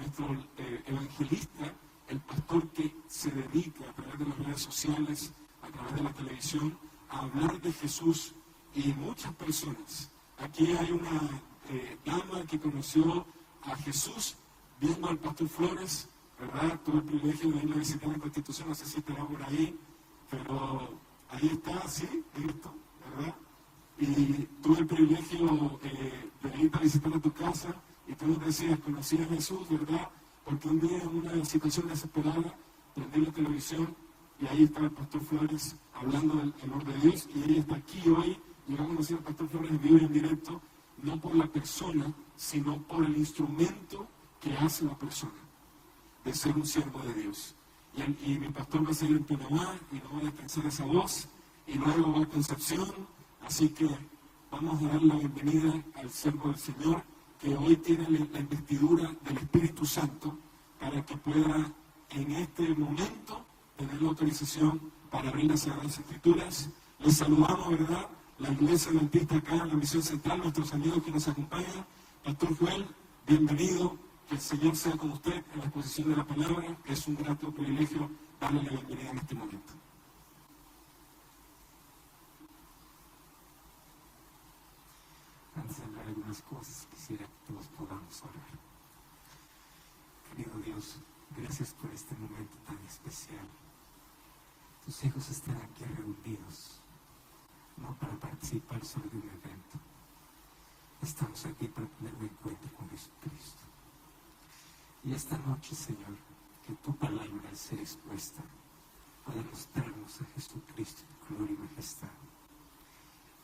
nuestro evangelista, el pastor que se dedica a través de las redes sociales, a través de la televisión, a hablar de Jesús y muchas personas. Aquí hay una dama que conoció a Jesús viendo al pastor Flores, ¿verdad? Tuve el privilegio de irle a visitar en Constitución, no sé si estará por ahí, pero ahí está, sí, listo, ¿verdad? Y tuve el privilegio de ir a visitar a tu casa y tú nos decías, conocí a Jesús, ¿verdad? Porque un día en una situación desesperada prendí la televisión y ahí estaba el pastor Flores hablando del amor de Dios y ella está aquí hoy. Yo a conocer al pastor Flores en vivo y en directo, no por la persona, sino por el instrumento que hace la persona de ser un siervo de Dios. Y mi pastor va a seguir en Panamá y no va a descansar esa voz, y luego va a Concepción, así que vamos a dar la bienvenida al siervo del Señor, que hoy tiene la investidura del Espíritu Santo, para que pueda en este momento tener la autorización para abrir las Sagradas Escrituras. Les saludamos, ¿verdad? La Iglesia Adventista acá en la Misión Central, nuestros amigos que nos acompañan. Pastor Joel, bienvenido. Que el Señor sea con usted en la exposición de la palabra. Es un grato privilegio darle la bienvenida en este momento. Antes de hablar algunas cosas, quisiera que todos podamos orar. Querido Dios, gracias por este momento tan especial. Tus hijos están aquí reunidos, no para participar solo de un evento. Estamos aquí para tener un encuentro con Jesucristo. Y esta noche, Señor, que tu palabra al ser expuesta pueda mostrarnos a Jesucristo en gloria y majestad.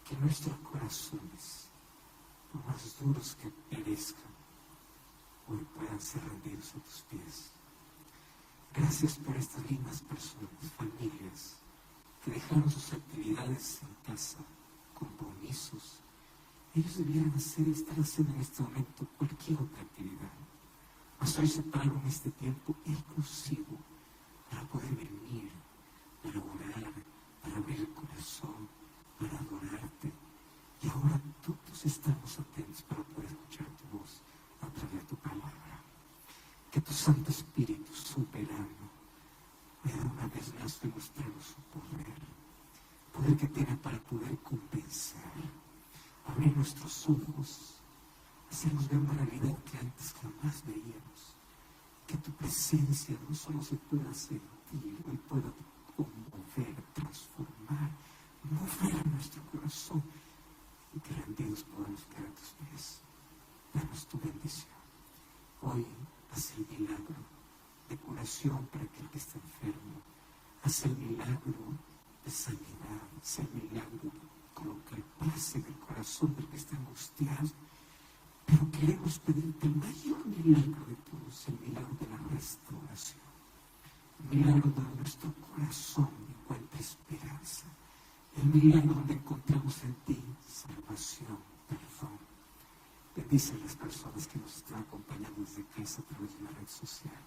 Que nuestros corazones, por más duros que perezcan, hoy puedan ser rendidos a tus pies. Gracias por estas lindas personas, familias, que dejaron sus actividades en casa, compromisos. Ellos debieran estar haciendo en este momento cualquier otra actividad. Mas hoy separaron este tiempo exclusivo para poder venir, para orar, para abrir el corazón, para adorarte. Y ahora todos estamos atentos para poder escuchar tu voz a través de tu palabra. Que tu Santo Espíritu soberano pueda una vez más demostrarnos su poder que tiene para poder compensar, abrir nuestros ojos, hacernos ver una realidad que antes jamás veíamos. Que tu presencia no solo se pueda sentir, hoy pueda conmover, transformar, mover nuestro corazón y que rendidos podamos caer a tus pies. Danos tu bendición. Hoy haz el milagro de curación para aquel que está enfermo. Haz el milagro de sanidad. Haz el milagro de colocar paz en el corazón del que está angustiado. Pero queremos pedirte el mayor milagro de todos, el milagro de la restauración. El milagro donde nuestro corazón encuentra esperanza. El milagro donde encontramos en ti salvación, perdón. Bendice a las personas que nos están acompañando desde casa a través de la red social.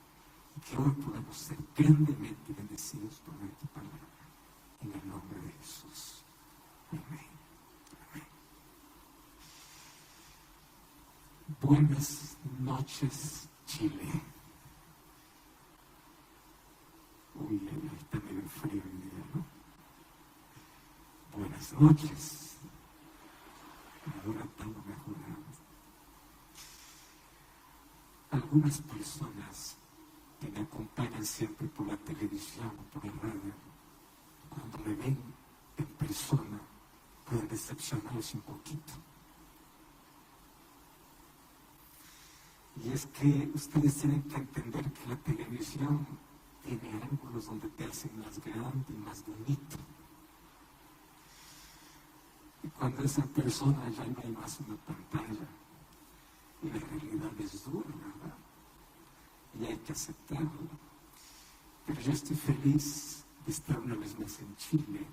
Y que hoy podamos ser grandemente bendecidos por tu palabra. En el nombre de Jesús. Amén. Buenas noches, Chile. Uy, está medio frío el día, ¿no? Buenas noches. Ahora estamos mejorando. Algunas personas que me acompañan siempre por la televisión o por la radio, cuando me ven en persona, pueden decepcionarles un poquito. Y es que ustedes tienen que entender que la televisión tiene ángulos donde te hacen más grande y más bonito. Y cuando esa persona ya no hay más una pantalla, y la realidad es dura, ¿verdad? Y hay que aceptarlo. Pero yo estoy feliz de estar una vez más en Chile.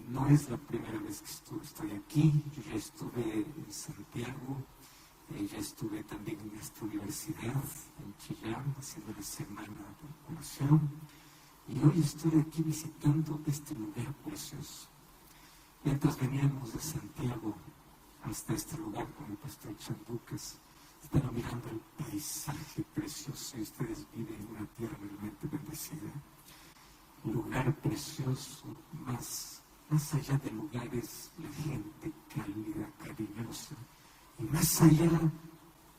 No es la primera vez que estoy aquí. Yo ya estuve en Santiago. Ya estuve también en esta universidad, en Chillán, haciendo la semana de oración. Y hoy estoy aquí visitando este lugar precioso. Mientras veníamos de Santiago hasta este lugar con el pastor Chanducas, estaba mirando el paisaje precioso y ustedes viven en una tierra realmente bendecida. Un lugar precioso, más allá de lugares, la gente cálida, cariñosa, y más allá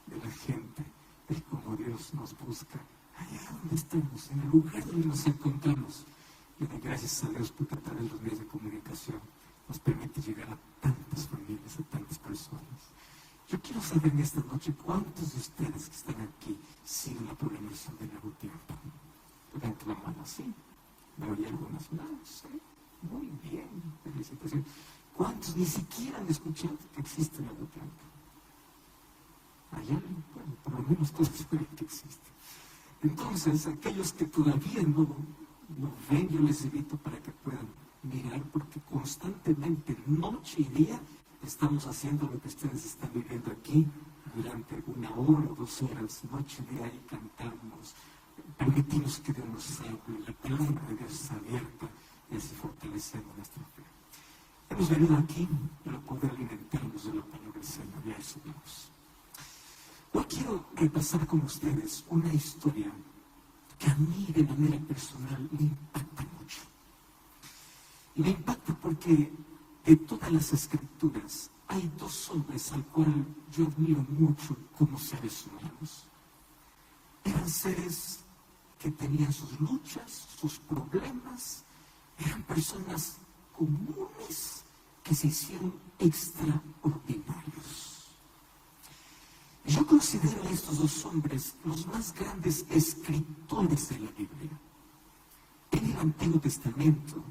de la gente, es como Dios nos busca, allá donde estamos, en el lugar donde nos encontramos. Y doy gracias a Dios porque a través de los medios de comunicación nos permite llegar a tantas familias, a tantas personas. Yo quiero saber en esta noche cuántos de ustedes que están aquí siguen la programación de Nuevo Tiempo. Levanten la mano así. Veo ahí algunas manos, ¿sí? Muy bien, felicitaciones. ¿Cuántos ni siquiera han escuchado que existe Nuevo Tiempo? Allá, bueno, por lo menos todos saben que existe. Entonces, aquellos que todavía no ven, yo les invito para que puedan mirar, porque constantemente, noche y día, estamos haciendo lo que ustedes están viviendo aquí durante 1 hora o 2 horas, noche y día, y cantamos. Permitimos que Dios nos hable, la palabra de Dios está abierta y así fortalecemos nuestra fe. Hemos venido aquí para poder alimentarnos de la palabra del Señor y a eso vamos. Hoy quiero repasar con ustedes una historia que a mí de manera personal me impacta mucho. Y me impacta porque de todas las escrituras hay 2 hombres al cual yo admiro mucho como seres humanos. Eran seres que tenían sus luchas, sus problemas, eran personas comunes que se hicieron extraordinarios. Yo considero a estos 2 hombres los más grandes escritores de la Biblia. En el Antiguo Testamento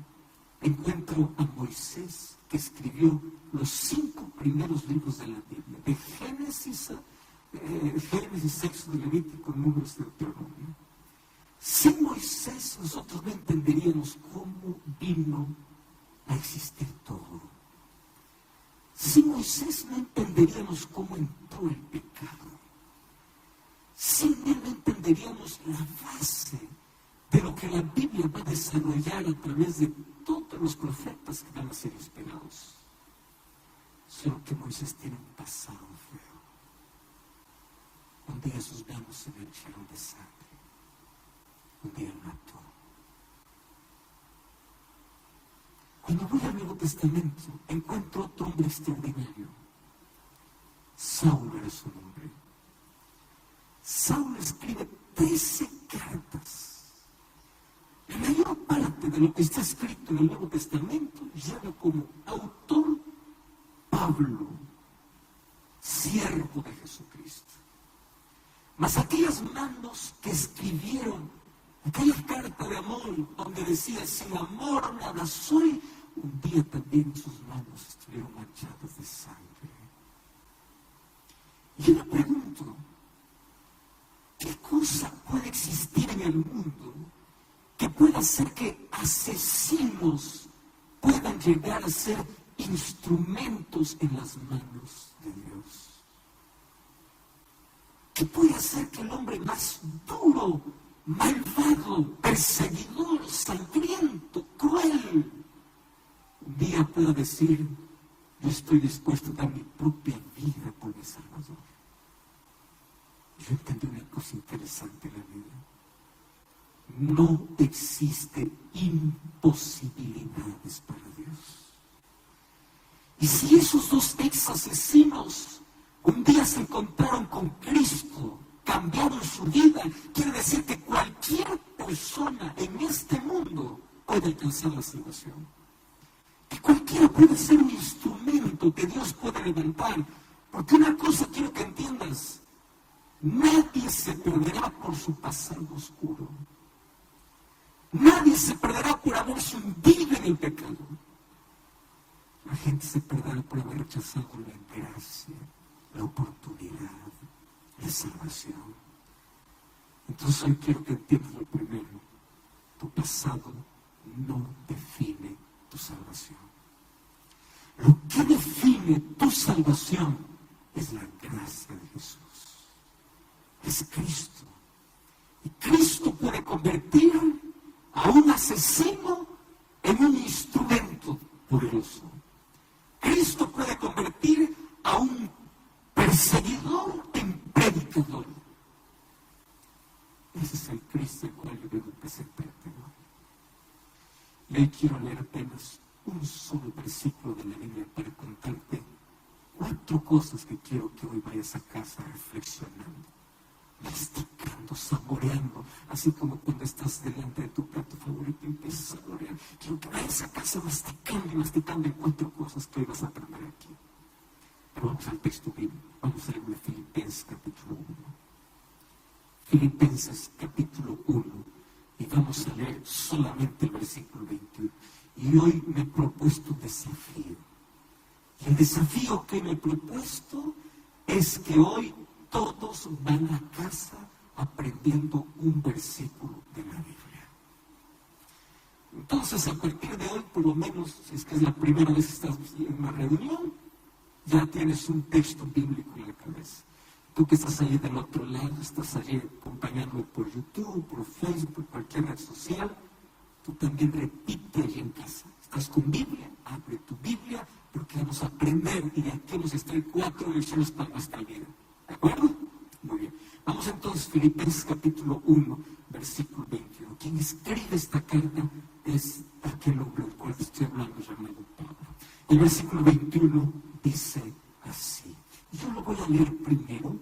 encuentro a Moisés, que escribió los 5 primeros libros de la Biblia, de Génesis, Éxodo, Levítico, Números, Deuteronomio. Sin Moisés nosotros no entenderíamos cómo vino a existir todo. Sin Moisés no entenderíamos cómo entró el pecado. Sin él no entenderíamos la base de lo que la Biblia va a desarrollar a través de todos los profetas que van a ser inspirados. Solo que Moisés tiene un pasado feo. Un día sus manos se mancharon de sangre. Un día mató. Cuando voy al Nuevo Testamento, encuentro otro hombre extraordinario. Saulo era su nombre. Saulo escribe 13 cartas. La mayor parte de lo que está escrito en el Nuevo Testamento lleva como autor Pablo, siervo de Jesucristo. Mas aquellas manos que escribieron aquella carta de amor donde decía, sin amor nada soy, un día también sus manos estuvieron manchadas de sangre. Y yo me pregunto, ¿qué cosa puede existir en el mundo que pueda hacer que asesinos puedan llegar a ser instrumentos en las manos de Dios? ¿Qué puede hacer que el hombre más duro, malvado, perseguidor, sangriento, cruel, un día pueda decir, yo estoy dispuesto a dar mi propia vida por mi Salvador? Yo entendí una cosa interesante en la vida. No existe imposibilidades para Dios. Y si esos 2 ex asesinos un día se encontraron con Cristo, cambiaron su vida, quiere decir que cualquier persona en este mundo puede alcanzar la salvación. Que cualquiera puede ser un instrumento que Dios puede levantar. Porque una cosa quiero que entiendas, nadie se perderá por su pasado oscuro. Nadie se perderá por haberse hundido en el pecado. La gente se perderá por haber rechazado la gracia, la oportunidad, la salvación. Entonces hoy quiero que entiendas lo primero. Tu pasado no define tu salvación. Lo que define tu salvación es la gracia de Jesús. Es Cristo. Y Cristo puede convertir a un asesino en un instrumento poderoso. Cristo puede convertir a un perseguidor en predicador. Ese es el Cristo al cual yo vengo a presentarte hoy. Y hoy quiero leer apenas un solo versículo de la Biblia para contarte 4 cosas que quiero que hoy vayas a casa reflexionando, masticando, saboreando, así como cuando estás delante de tu plato favorito y empiezas a saborear. Quiero que vayas a casa masticando y masticando en 4 cosas que hoy vas a aprender aquí. Pero vamos al texto bíblico, vamos a leer de Filipenses capítulo 1. Filipenses capítulo 1, y vamos a leer solamente el versículo 21. Y hoy me he propuesto un desafío. Y el desafío que me he propuesto es que hoy todos van a casa aprendiendo un versículo de la Biblia. Entonces, a partir de hoy, por lo menos, si es que es la primera vez que estás en una reunión, ya tienes un texto bíblico en la cabeza. Tú que estás ahí del otro lado, estás allí acompañándome por YouTube, por Facebook, por cualquier red social, tú también repite allí en casa. Estás con Biblia, abre tu Biblia, porque vamos a aprender y aquí vamos a estar 4 lecciones para nuestra vida. ¿De acuerdo? Muy bien. Vamos entonces, Filipenses capítulo 1, versículo 21. Quien escribe esta carta es aquel hombre del cual estoy hablando, llamado Pablo. El versículo 21 dice así. Yo lo voy a leer primero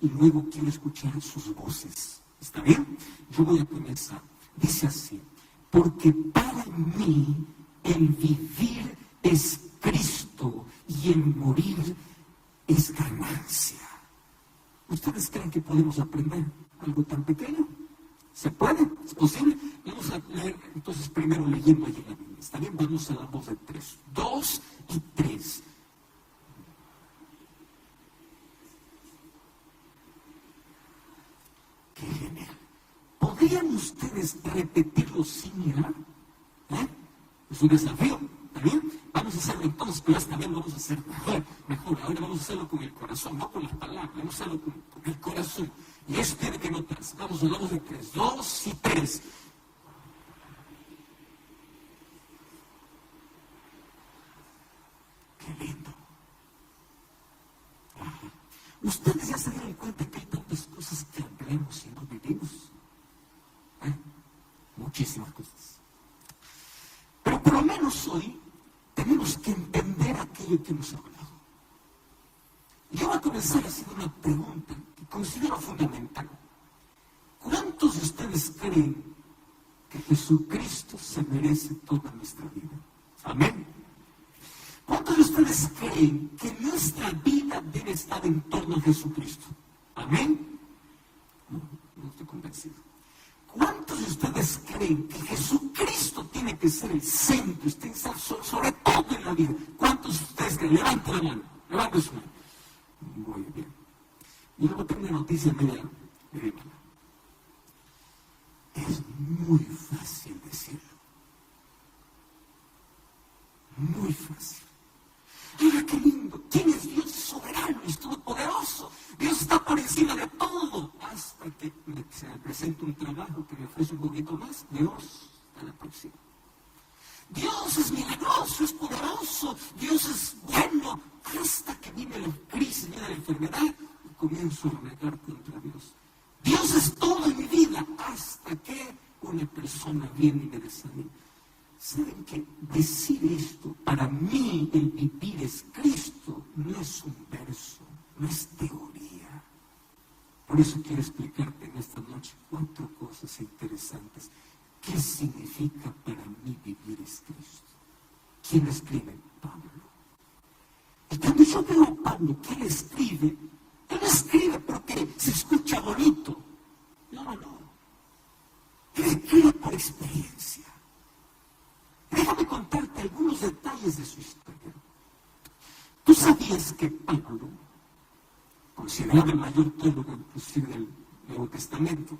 y luego quiero escuchar sus voces. ¿Está bien? Yo voy a comenzar. Dice así: porque para mí el vivir es Cristo y el morir es ganancia. ¿Ustedes creen que podemos aprender algo tan pequeño? ¿Se puede? ¿Es posible? Vamos a leer entonces primero leyendo allí la Biblia. ¿Está bien? Vamos a la voz de 3. 2 y 3. ¡Qué genial! ¿Podrían ustedes repetirlo sin mirar? Es un desafío, ¿está bien? Vamos a hacerlo entonces, pero esta vez vamos a hacer mejor. Ahora vamos a hacerlo con el corazón, no con las palabras, vamos a hacerlo con el corazón. Y eso tiene que notarse. Vamos a la voz de 3. 2 y 3. ¡Qué lindo! Ajá. Ustedes ya se dieron cuenta que hay tantas cosas que hablamos y no vivimos. Muchísimas cosas. Pero por lo menos hoy tenemos que entender aquello que hemos hablado. Yo voy a comenzar haciendo una pregunta que considero fundamental. ¿Cuántos de ustedes creen que Jesucristo se merece toda nuestra vida? Amén. ¿Cuántos de ustedes creen que nuestra vida debe estar en torno a Jesucristo? Amén. No estoy convencido. ¿Cuántos de ustedes creen que Jesucristo tiene que ser el centro, tiene que estar sobre todo en la vida? ¿Cuántos de ustedes creen? Levanten la mano, levanten su mano. Muy bien. Y luego tengo una noticia media mala. Es muy fácil decirlo. Muy fácil. Mira qué lindo. ¿Quién es Dios soberano y todopoderoso? Dios está por encima de todo. Hasta que se me presenta un trabajo que me ofrece un poquito más. Dios está la próxima. Dios es milagroso, es poderoso. Dios es bueno. Hasta que viene la crisis, viene la enfermedad y comienzo a renegar contra Dios. Dios es todo en mi vida. Hasta que una persona viene y me desanima. ¿Saben qué? Decir esto, para mí el vivir es Cristo, no es un verso, no es teoría. Por eso quiero explicarte en esta noche 4 cosas interesantes. ¿Qué significa para mí vivir es Cristo? ¿Quién lo escribe? Pablo. Y cuando yo veo a Pablo que él no escribe porque se escucha bonito. No. Él escribe por experiencia. Déjame contarte algunos detalles de su historia. ¿Tú sabías que Pablo, considerado el mayor teólogo inclusive del Nuevo Testamento,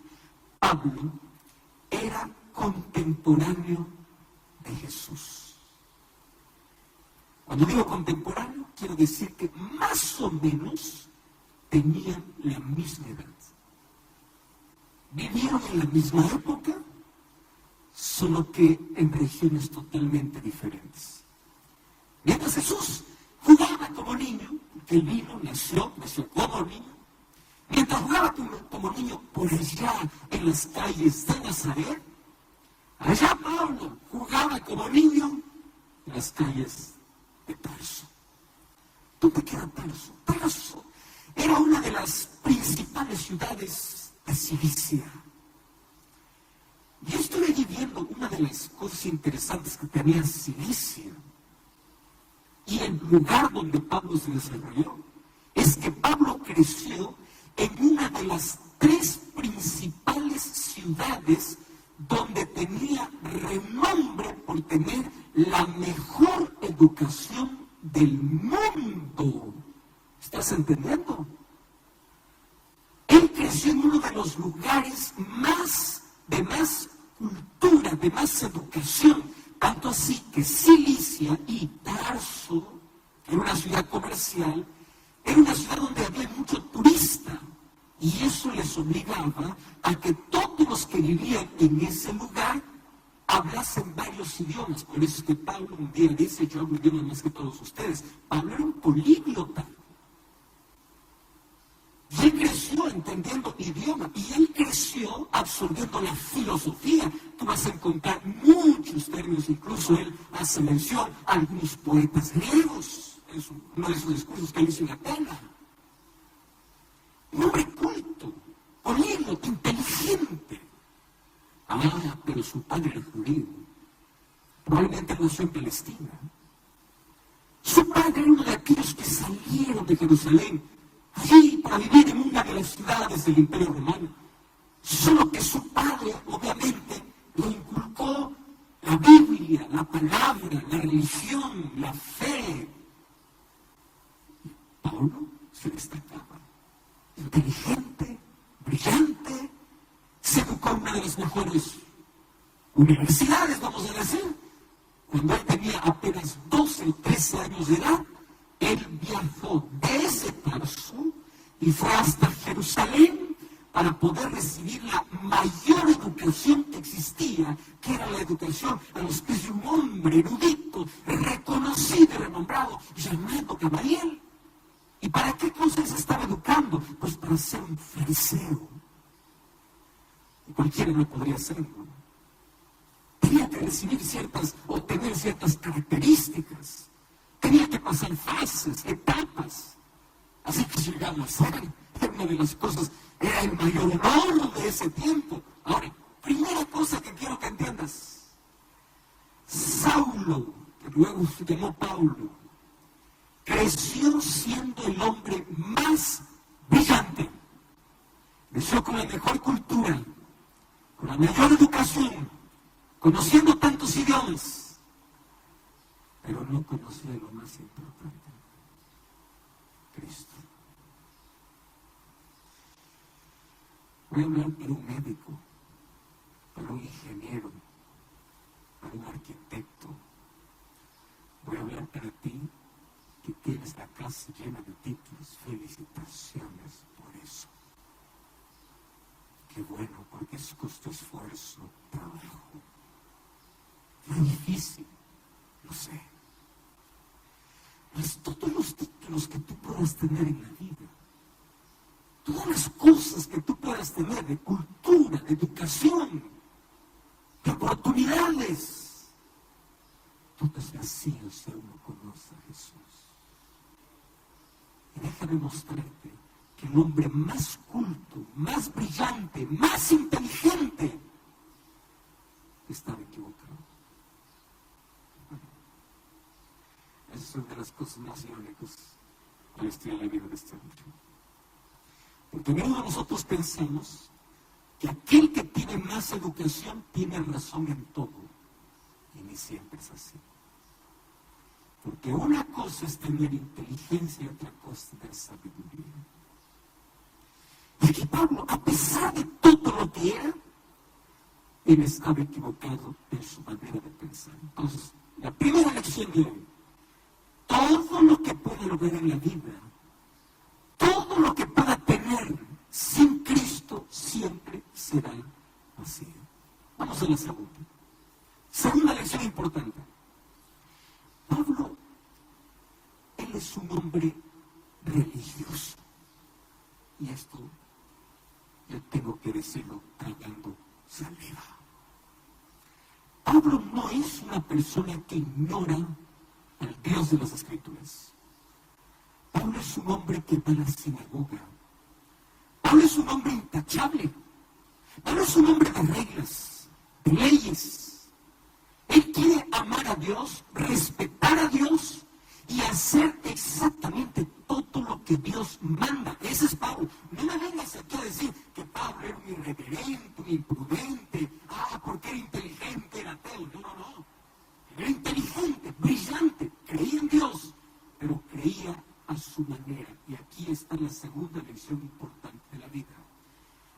Pablo era contemporáneo de Jesús? Cuando digo contemporáneo, quiero decir que más o menos tenían la misma edad. Vivieron en la misma época, solo que en regiones totalmente diferentes. Mientras Jesús jugaba como niño, porque él nació como niño. Mientras mientras jugaba como niño por allá en las calles de Nazaret, allá Pablo jugaba como niño en las calles de Tarso. ¿Dónde queda Tarso? Tarso era una de las principales ciudades de Cilicia. Yo estuve allí viendo una de las cosas interesantes que tenía Cilicia y el lugar donde Pablo se desarrolló. Es que Pablo creció en una de las 3 principales ciudades donde tenía renombre por tener la mejor educación del mundo. ¿Estás entendiendo? Él creció en uno de los lugares de más cultura, de más educación. Tanto así que Cilicia y Tarso, que era una ciudad comercial, era una ciudad donde había mucho turista. Y eso les obligaba a que todos los que vivían en ese lugar hablasen varios idiomas. Por eso es que Pablo un día dice: yo hablo idiomas más que todos ustedes. Pablo era un políglota. Y él creció entendiendo idioma. Y él creció absorbiendo la filosofía. Tú vas a encontrar muchos términos. Incluso él hace mención a algunos poetas griegos. Es uno de esos discursos que él hizo en Atenas. Un hombre culto, políglota, inteligente. Pero su padre era judío. Probablemente nació en Palestina. Su padre era uno de aquellos que salieron de Jerusalén allí para vivir en una de las ciudades del Imperio Romano. Solo que su padre, obviamente, le inculcó la Biblia, la palabra, la religión, la fe. Y Pablo se destacaba. Inteligente, brillante, se educó en una de las mejores universidades, vamos a decir. Cuando él tenía apenas 12 o 13 años de edad, él viajó desde Tarso y fue hasta Jerusalén para poder recibir la mayor educación que existía, que era la educación a los pies de un hombre erudito, reconocido y renombrado, llamado Gamaliel. ¿Y para qué cosa se estaba educando? Pues para ser un fariseo. Y cualquiera no podría serlo. Tenía que recibir o tener ciertas características. Tenía que pasar fases, etapas. Así que llegaba a ser una de las cosas, era el mayor honor de ese tiempo. Ahora, primera cosa que quiero que entiendas. Saulo, que luego se llamó Pablo, creció siendo el hombre más brillante. Creció con la mejor cultura, con la mejor educación, conociendo tantos idiomas, pero no conocía lo más importante: Cristo. Voy a hablar para un médico, para un ingeniero, para un arquitecto. Voy a hablar para ti, que tienes la casa llena de títulos. Felicitaciones por eso. Qué bueno, porque eso costó esfuerzo, trabajo. Fue difícil, lo sé. Mas todos los títulos que tú puedas tener en la vida, todas las cosas que tú puedas tener de cultura, de educación, de oportunidades, todo es vacío si uno conoce a Jesús. Y déjame mostrarte que el hombre más culto, más brillante, más inteligente estaba equivocado. Esa es una de las cosas más irónicas que estoy en la vida de este hombre. Porque menudo nosotros pensamos que aquel que tiene más educación tiene razón en todo. Y ni siempre es así. Porque una cosa es tener inteligencia y otra cosa es tener sabiduría. Y aquí Pablo, a pesar de todo lo que era, él estaba equivocado en su manera de pensar. Entonces, la primera lección de hoy: todo lo que pueda lograr en la vida, todo lo que pueda tener sin Cristo, siempre será vacío. Vamos a la segunda. Segunda lección importante. Pablo, él es un hombre religioso. Y esto yo tengo que decirlo tragando saliva. Pablo no es una persona que ignora al Dios de las Escrituras. Pablo es un hombre que va a la sinagoga. Pablo es un hombre intachable. Pablo es un hombre de reglas, de leyes. Él quiere amar a Dios, respetar a Dios y hacer exactamente todo lo que Dios manda. Ese es Pablo. No me vengas aquí a decir que Pablo era un irreverente, un imprudente, porque era inteligente, era ateo. No. Era inteligente, brillante, creía en Dios, pero creía a su manera. Y aquí está la segunda lección importante de la vida.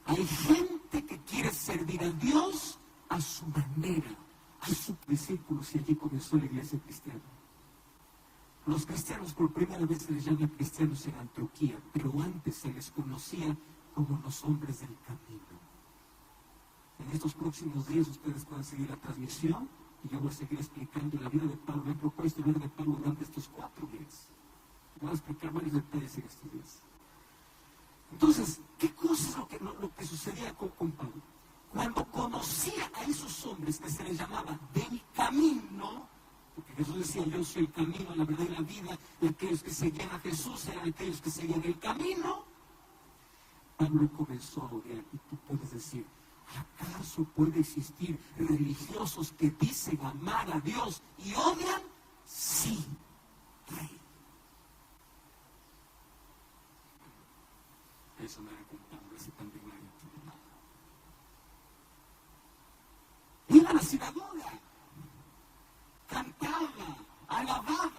Hay gente que quiere servir a Dios a su manera, a sus discípulos, y allí comenzó la iglesia cristiana. Los cristianos por primera vez se les llama cristianos en Antioquía, pero antes se les conocía como los hombres del camino. En estos próximos días ustedes pueden seguir la transmisión y yo voy a seguir explicando la vida de Pablo. Me he propuesto hablar de Pablo durante estos 4 días. Voy a explicar varios detalles en estos días. Entonces, ¿qué cosa es lo que sucedía con Pablo? Cuando conocía a esos hombres que se les llamaba del camino, porque Jesús decía, yo soy el camino, la verdad y la vida, y aquellos que seguían a Jesús eran aquellos que seguían el camino, Pablo comenzó a odiar. Y tú puedes decir, ¿acaso puede existir religiosos que dicen amar a Dios y odian? Sí, hay. Eso me era con Pablo, ese también hay en todo lado. Iba a la sinagoga, cantaba, alababa,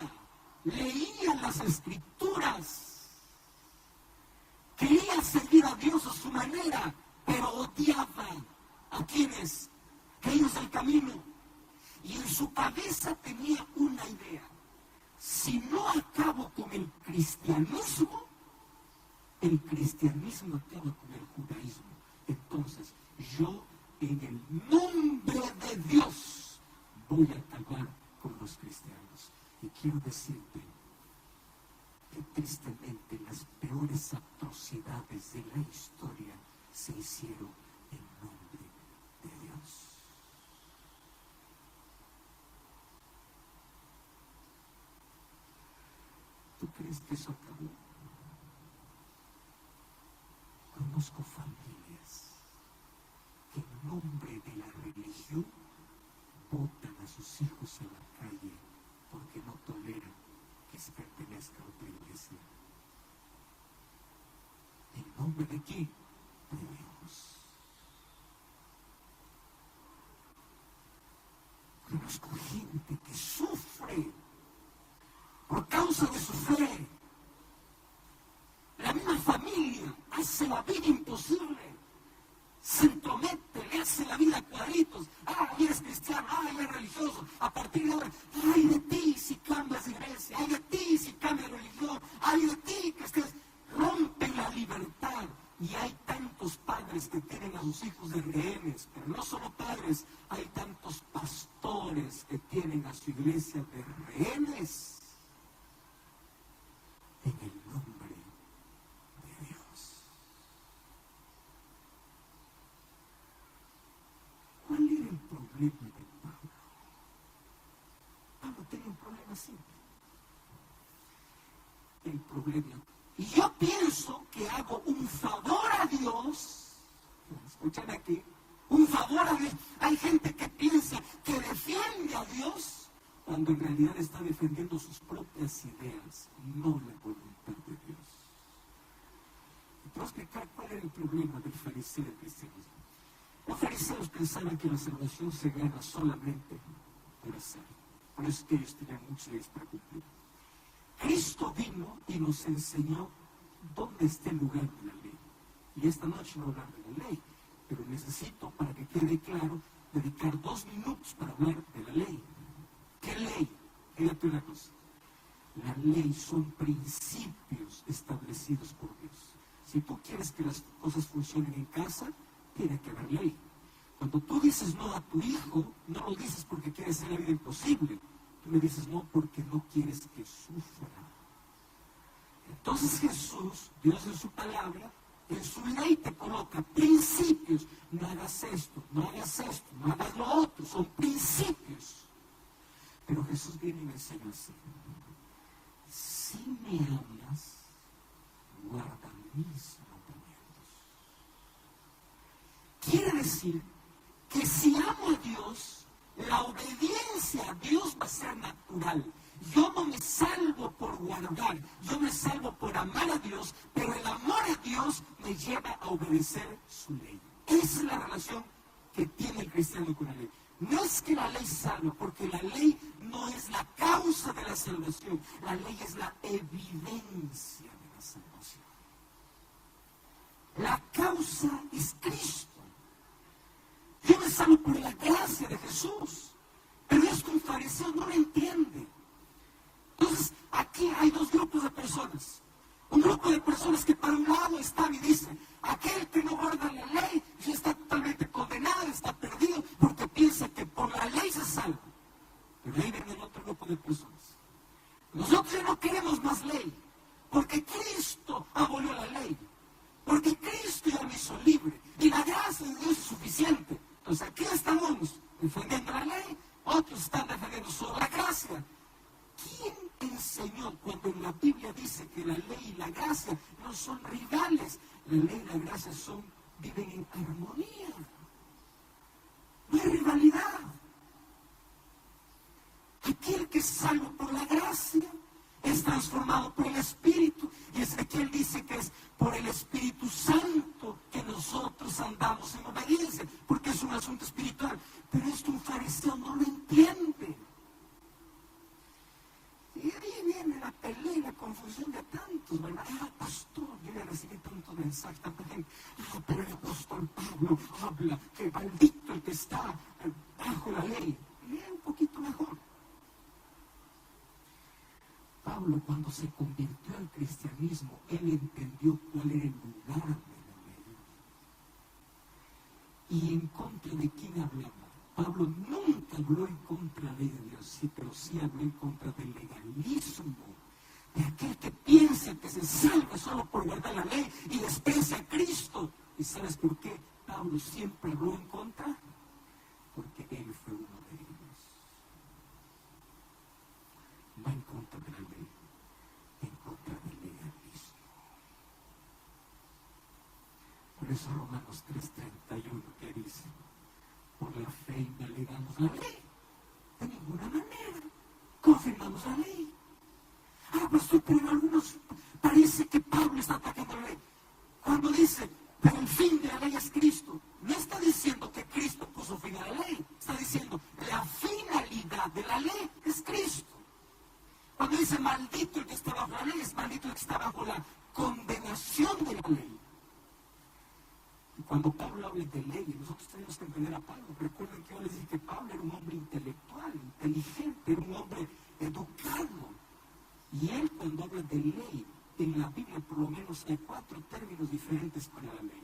leía las Escrituras, quería seguir a Dios a su manera, pero odiaba a quienes, aquellos del camino. Y en su cabeza tenía una idea: si no acabo con el cristianismo acaba con el judaísmo. Entonces, yo en el nombre de Dios voy a acabar con los cristianos. Y quiero decirte que tristemente las peores atrocidades de la historia se hicieron en nombre de Dios. ¿Tú crees que eso acabó? Conozco familias que en nombre de la religión botan a sus hijos a la calle porque no toleran que se pertenezca a otra iglesia. ¿En nombre de qué? De Dios. Conozco gente que sufre por causa de su fe. La misma familia hace la vida imposible, se entromete, le hace la vida a cuadritos. Eres cristiano, eres religioso. A partir de ahora, ay de ti si cambias de iglesia, ay de ti si cambias de religión, ay de ti que estés. Rompen la libertad. Y hay tantos padres que tienen a sus hijos de rehenes, pero no solo padres, hay tantos pastores que tienen a su iglesia de rehenes. En el nombre de Dios. ¿Cuál era el problema de Pablo? Pablo tenía un problema simple. El problema. Y yo pienso que hago un favor a Dios. Escuchen aquí. Un favor a Dios. Hay gente que piensa que defiende a Dios cuando en realidad está defendiendo sus propias ideas, no la voluntad de Dios. Y te voy a explicar cuál era el problema del fariseo del cristianismo. Los fariseos pensaban que la salvación se gana solamente por hacer. Por eso es que ellos tenían muchas leyes para cumplir. Cristo vino y nos enseñó dónde está el lugar de la ley. Y esta noche no voy a hablar de la ley, pero necesito, para que quede claro, dedicar 2 minutos para hablar de la ley. ¿Qué ley? Fíjate una cosa. La ley son principios establecidos por Dios. Si tú quieres que las cosas funcionen en casa, tiene que haber ley. Cuando tú dices no a tu hijo, no lo dices porque quieres hacer la vida imposible. Tú le dices no porque no quieres que sufra. Entonces Jesús, Dios en su palabra, En su ley te coloca principios. No hagas esto, no hagas esto, no hagas lo otro. Son principios. Pero Jesús viene y me enseña así. Si me amas, guarda mis mandamientos. Quiere decir que si amo a Dios, la obediencia a Dios va a ser natural. Yo no me salvo por guardar, yo me salvo por amar a Dios, pero el amor a Dios me lleva a obedecer su ley. Esa es la relación que tiene el cristiano con la ley. No es que la ley salva, porque la ley no es la causa de la salvación. La ley es la evidencia de la salvación. La causa es Cristo. Yo me salvo por la gracia de Jesús. Pero esto un fariseo no lo entiende. Entonces, aquí hay dos grupos de personas. Un grupo de personas que para un lado están y dicen, aquel que no guarda la ley ya está totalmente condenado, está perdido, porque piensa que por la ley se salva. Pero ahí viene el otro grupo de personas. Nosotros ya no queremos más ley, porque Cristo abolió la ley, porque Cristo ya me hizo libre, y la gracia de Dios es suficiente. Entonces aquí estamos defendiendo la ley, otros están defendiendo solo la gracia. ¿Quién enseñó cuando en la Biblia dice que la ley y la gracia no son rivales? La ley y la gracia viven en armonía. No hay rivalidad. Aquel que es salvo por la gracia es transformado por el Espíritu. Y Ezequiel dice que es por el Espíritu Santo que nosotros andamos en obediencia, porque es un asunto espiritual. Pero esto un fariseo no lo entiende. Y ahí viene la pelea y la confusión de tantos, ¿verdad? Pastor, yo ya recibí tantos mensajes, tanta gente. Pero el apóstol Pablo habla que maldito el que está bajo la ley. Y es un poquito mejor. Pablo, cuando se convirtió al cristianismo, él entendió cuál era el lugar de la ley. ¿Y en contra de quién hablaba? Pablo nunca habló en contra de la ley de Dios, sí, pero sí habló en contra del legalismo, de aquel que piensa que se salva solo por guardar la ley y desprecia a Cristo. ¿Y sabes por qué Pablo siempre habló en contra? Porque él fue uno de ellos. No en contra de la ley, en contra del legalismo. Por eso Romanos 3:31 que dice, por la fe invalidamos la ley. De ninguna manera. Confirmamos la ley. Pastor, pero en algunos parece que Pablo está atacando la ley. Cuando dice, pero el fin de la ley es Cristo, no está diciendo que Cristo puso fin a la ley. Está diciendo, la finalidad de la ley es Cristo. Cuando dice, maldito el que está bajo la ley, es maldito el que está bajo la condenación de la ley. Y cuando Pablo habla de ley, nosotros tenemos que entender a Pablo. Recuerden que yo les dije que Pablo era un hombre intelectual, inteligente, era un hombre educado. Y él cuando habla de ley, en la Biblia por lo menos hay 4 términos diferentes para la ley.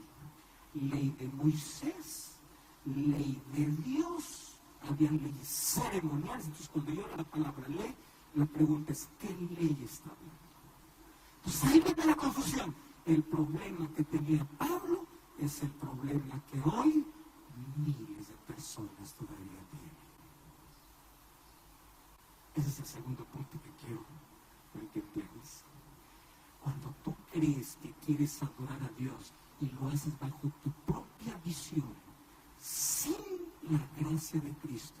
Ley de Moisés, ley de Dios, había leyes ceremoniales. Entonces cuando yo hablo la palabra ley, la pregunta es, ¿qué ley está hablando? Entonces ahí viene la confusión. El problema que tenía Pablo es el problema que hoy miles de personas todavía tienen. Ese es el segundo punto que quiero que entiendas. Cuando tú crees que quieres adorar a Dios y lo haces bajo tu propia visión, sin la gracia de Cristo,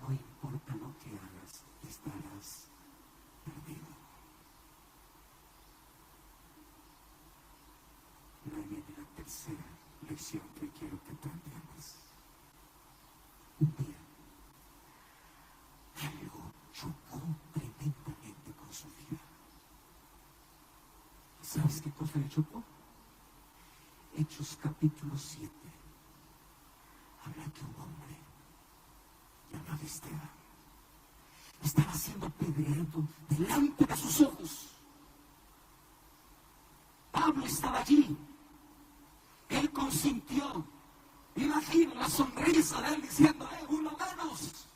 no importa lo que hagas, estarás perdido. Y ahí viene la tercera lección que quiero que tú entiendas. Un día, algo chocó tremendamente con su vida. ¿Sabes qué cosa le chocó? Hechos capítulo 7. Habla que un hombre llamado Esteban estaba siendo apedreado delante de sus ojos. Pablo estaba allí. Él consintió. Imagino la sonrisa de él diciendo, uno menos.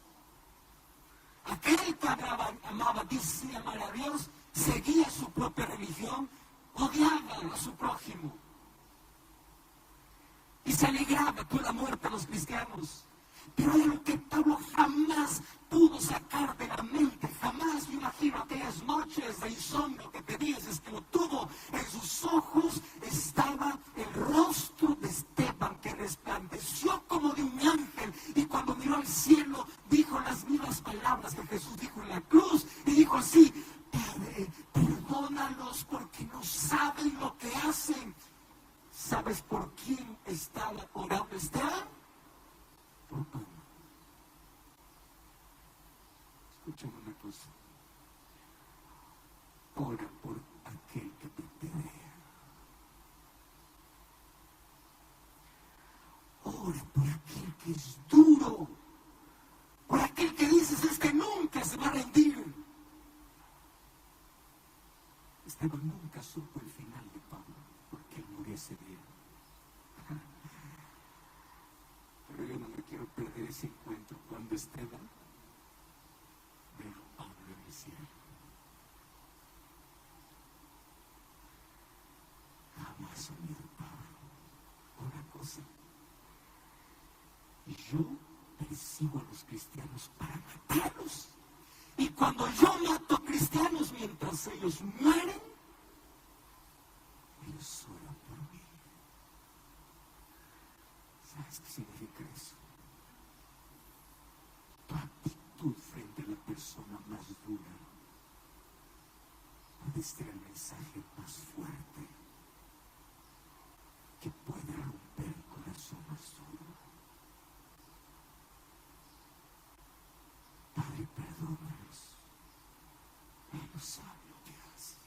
Aquel que amaba, dice amar a Dios, seguía su propia religión, odiaba a su prójimo. se alegraba con la muerte de los cristianos. Pero hay algo que Pablo jamás pudo sacar de la mente, jamás. Me imagino aquellas noches de insomnio que pedías, es que lo tuvo en sus ojos, estaba el rostro de Esteban que resplandeció como de un ángel, y cuando miró al cielo dijo las mismas palabras que Jesús dijo en la cruz, y dijo así: Padre, perdónalos porque no saben lo que hacen. ¿Sabes por quién estaba orando Esteban? Por Pablo. Escúchame una cosa. Ora por aquel que te pelea. Ora por aquel que es duro. Por aquel que dices es que nunca se va a rendir. Esteban nunca supo el final de Pablo, porque él murió ese día. Pero yo no me quiero perder ese encuentro cuando Esteban ve a Pablo en el cielo. Jamás olvido Pablo. Una cosa, yo persigo a los cristianos para matarlos. Y cuando yo mato cristianos mientras ellos mueren, ellos oran por mí. ¿Sabes qué significa eso? Tu actitud frente a la persona más dura puede ser el mensaje más fuerte que puede romper el corazón más duro. Padre, perdónalos. Él no sabe lo que hace.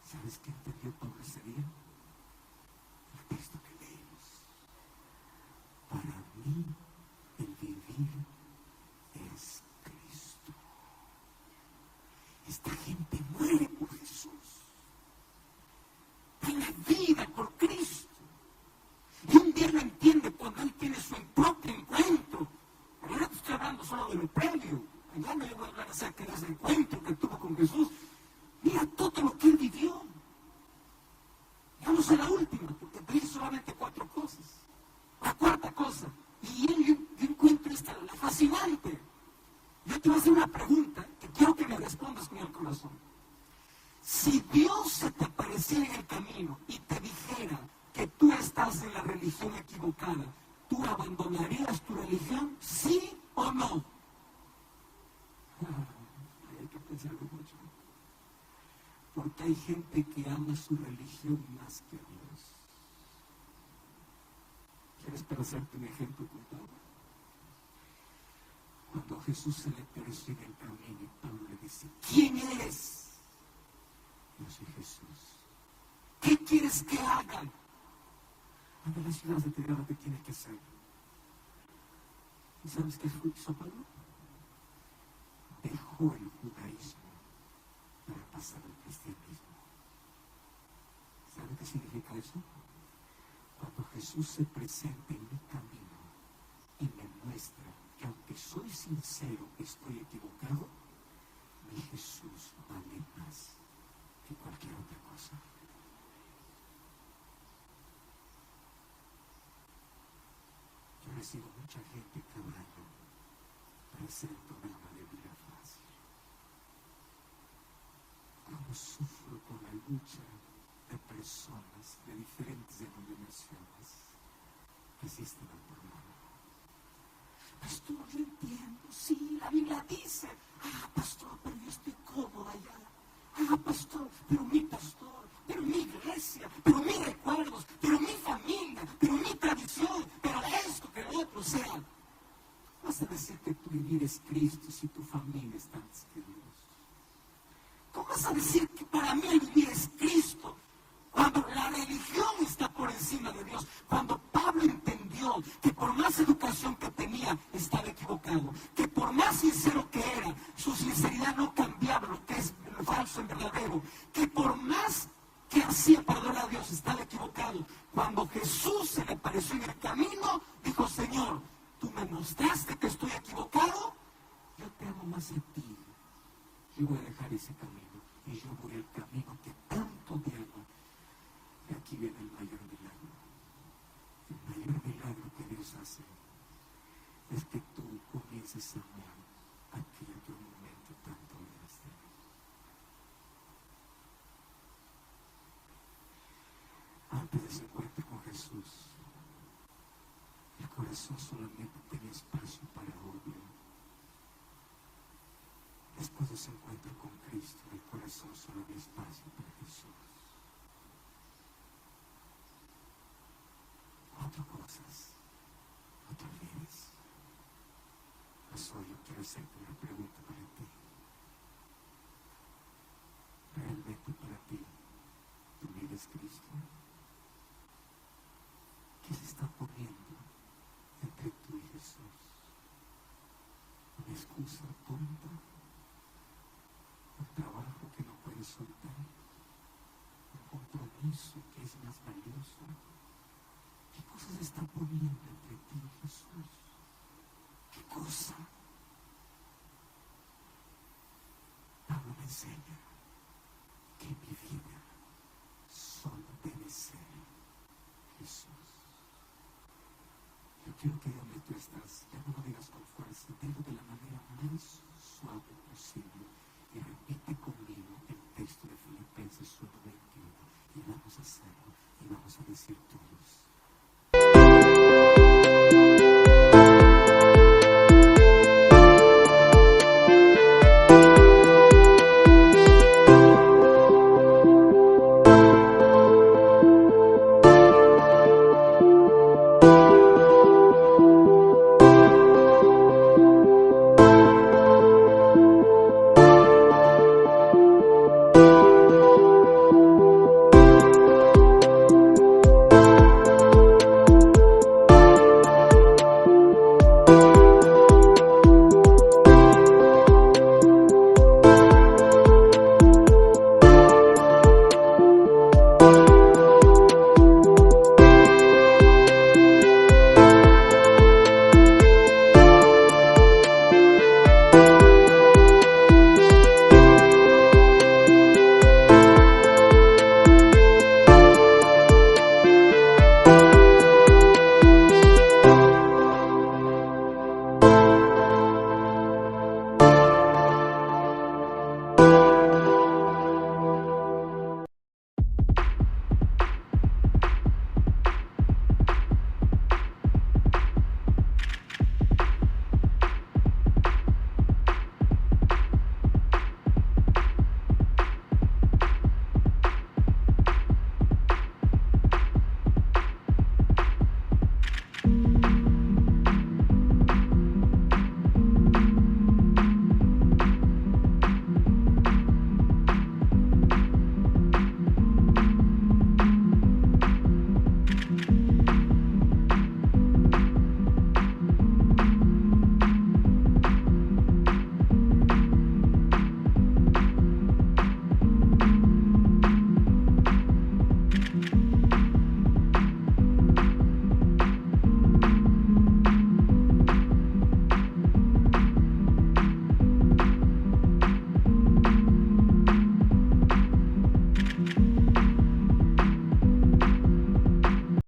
¿Sabes qué entendió Pablo ese día? El texto que leímos. Para mí, el vivir es Cristo. Esta gente muere por Jesús. Tiene vida por Cristo. Y un día lo entiende cuando él tiene su propio encuentro. Pero yo no estoy hablando solo de lo previo. Ya no le voy a hablar acerca de ese encuentro que tuvo con Jesús. Mira todo lo que él vivió. Ya no sé la última, porque te dije solamente 4 cosas. La cuarta cosa, y yo encuentro esta, la fascinante. Yo te voy a hacer una pregunta que quiero que me respondas con el corazón. Si Dios se te apareciera en el camino y te dijera que tú estás en la religión equivocada, ¿tú abandonarías tu religión? ¿Sí o no? Hay que pensarlo mucho. Porque hay gente que ama su religión más que a Dios. ¿Quieres para hacerte un ejemplo con Pablo? Cuando Jesús se le apareció en el camino y Pablo le dice: ¿quién eres? Yo soy Jesús. ¿Qué quieres que haga? Anda a la ciudad de Tirano, ¿qué tiene que hacer? ¿Y sabes qué hizo Pablo? Dejó el judaísmo para pasar al cristianismo. ¿Sabe qué significa eso? Cuando Jesús se presenta en mi camino y me muestra que aunque soy sincero que estoy equivocado, mi Jesús vale más que cualquier otra cosa. Yo recibo mucha gente cada año para hacer el programa de vida fácil. Cómo sufro con la lucha de personas de diferentes denominaciones que asisten al programa. Pastor, yo entiendo, sí, la Biblia dice. Pastor, pero yo estoy cómoda allá. Pastor, pero mi iglesia, pero mis recuerdos, pero mi familia, pero mi tradición, pero esto, que lo otro, o sea. Vas a decir que tu vivir es Cristo si tu familia está antes que Dios. ¿Cómo vas a decir que para mí el vivir es Cristo cuando la religión está por encima de Dios? Cuando Pablo entendió que por más educación que tenía estaba equivocado, que por más sincero que era, su sinceridad no cambiaba lo que es falso en verdadero, que por más que hacía para adorar a Dios estaba equivocado. Cuando Jesús se le apareció en el camino, dijo: Señor, tú me mostraste que estoy equivocado, yo te amo más a ti. Yo voy a dejar ese camino y yo voy al camino que tanto te ama. Y aquí viene el mayor milagro. El mayor milagro que Dios hace es que tú comiences a amar aquello que un momento tanto odiaste. Antes de su encuentro con Jesús, el corazón solamente tenía espacio para odio. Después de su encuentro con Cristo, el corazón solo había espacio para Jesús. Cuatro cosas, no te olvides. Pues hoy yo quiero hacerte una pregunta para ti. ¿Realmente para ti tu vida es Cristo? ¿Qué se está poniendo entre tú y Jesús? ¿Una excusa tonta? ¿Un trabajo que no puedes soltar? ¿Un compromiso que es más valioso? ¿Qué cosas se están poniendo entre ti y Jesús? ¿Qué cosa? Pablo me enseña que mi vida solo debe ser Jesús. Yo quiero que donde tú estás, ya no lo digas con fuerza, dilo de la manera más suave posible y repite conmigo el texto de Filipenses 1:21 y vamos a hacerlo y vamos a decir todo.